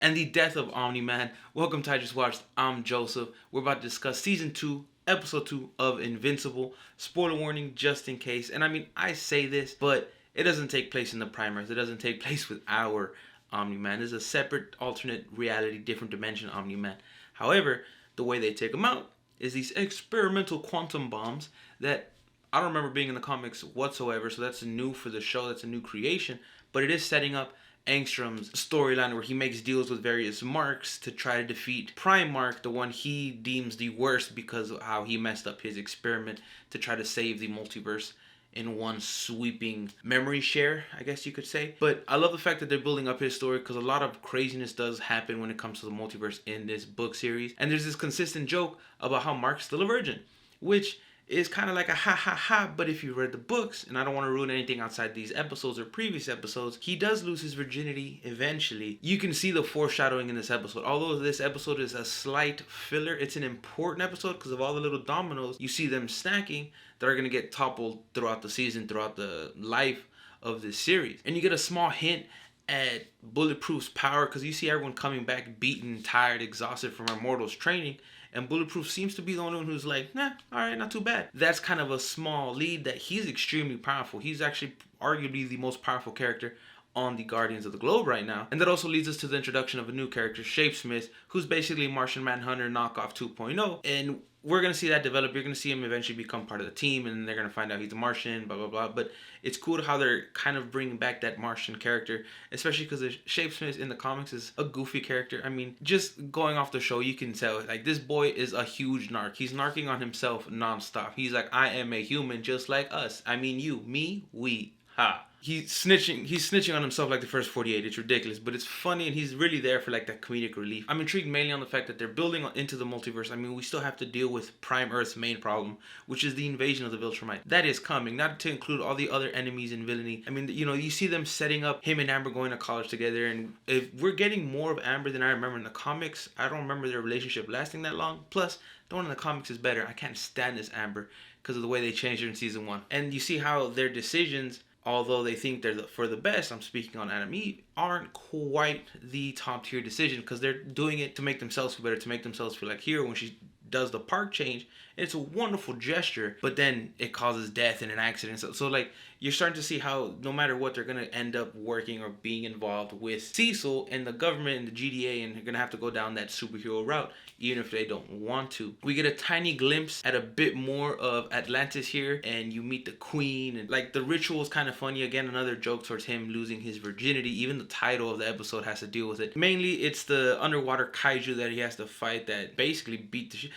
and the death of Omni-Man. Welcome to IJustWatched. I'm Joseph. We're about to discuss Season 2, Episode 2 of Invincible. Spoiler warning just in case. And I mean, I say this, but it doesn't take place in the Primers. It doesn't take place with our Omni-Man. There's a separate, alternate reality, different dimension Omni-Man. However, the way they take him out is these experimental quantum bombs that I don't remember being in the comics whatsoever, so that's new for the show. That's a new creation, but it is setting up Angstrom's storyline where he makes deals with various Marks to try to defeat Prime Mark, the one he deems the worst because of how he messed up his experiment to try to save the multiverse in one sweeping memory share, I guess you could say. But I love the fact that they're building up his story because a lot of craziness does happen when it comes to the multiverse in this book series. And there's this consistent joke about how Mark's still a virgin, which is kind of like a ha ha ha, but if you read the books, and I don't want to ruin anything outside these episodes or previous episodes, he does lose his virginity eventually. You can see the foreshadowing in this episode. Although this episode is a slight filler, it's an important episode because of all the little dominoes you see them stacking that are going to get toppled throughout the season, throughout the life of this series. And you get a small hint at Bulletproof's power because you see everyone coming back beaten, tired, exhausted from Immortal's training. And Bulletproof seems to be the only one who's like, nah, alright, not too bad. That's kind of a small lead that he's extremely powerful. He's actually arguably the most powerful character on the Guardians of the Globe right now. And that also leads us to the introduction of a new character, Shapesmith, who's basically Martian Manhunter knockoff 2.0. And we're going to see that develop. You're going to see him eventually become part of the team, and they're going to find out he's a Martian, blah, blah, blah. But it's cool how they're kind of bringing back that Martian character, especially because the Shapesmith in the comics is a goofy character. I mean, just going off the show, you can tell, like, this boy is a huge narc. He's narking on himself nonstop. He's like, I am a human just like us. I mean, you, me, we, ha. He's snitching on himself like the first 48. It's ridiculous, but it's funny, and he's really there for like that comedic relief. I'm intrigued mainly on the fact that they're building into the multiverse. I mean, we still have to deal with Prime Earth's main problem, which is the invasion of the Viltrumite. That is coming, not to include all the other enemies and villainy. I mean, you know, you see them setting up him and Amber going to college together, and if we're getting more of Amber than I remember in the comics, I don't remember their relationship lasting that long. Plus, the one in the comics is better. I can't stand this Amber because of the way they changed her in season 1. And you see how their decisions, although they think they're for the best, I'm speaking on Adam Eve, aren't quite the top tier decision because they're doing it to make themselves feel better, to make themselves feel like Hero when she does the park change. It's a wonderful gesture, but then it causes death in an accident. So like, you're starting to see how no matter what, they're going to end up working or being involved with Cecil and the government and the GDA, and they're going to have to go down that superhero route, even if they don't want to. We get a tiny glimpse at a bit more of Atlantis here, and you meet the queen, and like the ritual is kind of funny. Again, another joke towards him losing his virginity. Even the title of the episode has to deal with it. Mainly, it's the underwater kaiju that he has to fight that basically beat the shit.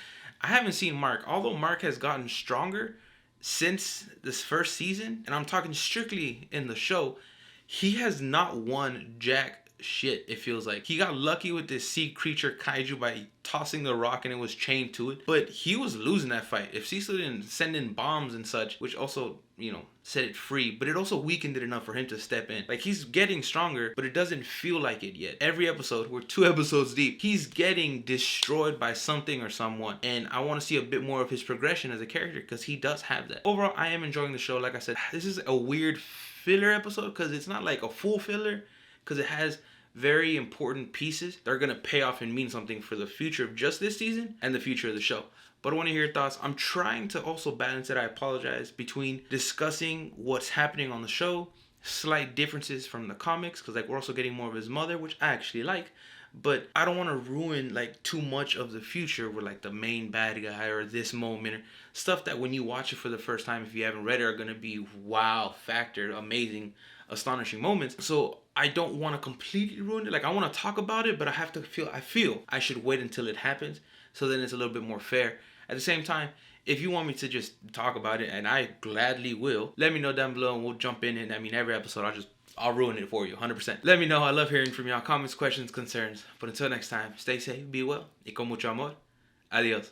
I haven't seen Mark, although Mark has gotten stronger since this first season, and I'm talking strictly in the show, he has not won jack shit, it feels like. He got lucky with this sea creature kaiju by tossing the rock and it was chained to it, but he was losing that fight. If Cecil didn't send in bombs and such, which also, you know, set it free, but it also weakened it enough for him to step in. Like, he's getting stronger, but it doesn't feel like it yet. Every episode, we're 2 episodes deep, he's getting destroyed by something or someone, and I want to see a bit more of his progression as a character because he does have that. Overall, I am enjoying the show. Like I said, this is a weird filler episode because it's not like a full filler, because it has very important pieces that are going to pay off and mean something for the future of just this season and the future of the show. But I want to hear your thoughts. I'm trying to also balance it, I apologize, between discussing what's happening on the show, slight differences from the comics, because like we're also getting more of his mother, which I actually like, but I don't want to ruin like too much of the future with like the main bad guy or this moment or stuff that when you watch it for the first time, if you haven't read it, are going to be wow factor, amazing, astonishing moments. So I don't want to completely ruin it. Like, I want to talk about it, but I feel I should wait until it happens, so then it's a little bit more fair. At the same time, if you want me to just talk about it, and I gladly will, let me know down below and we'll jump in. And I mean, every episode I'll ruin it for you 100%. Let me know. I love hearing from y'all. Comments, questions, concerns. But until next time, stay safe, be well, y con mucho amor. Adios.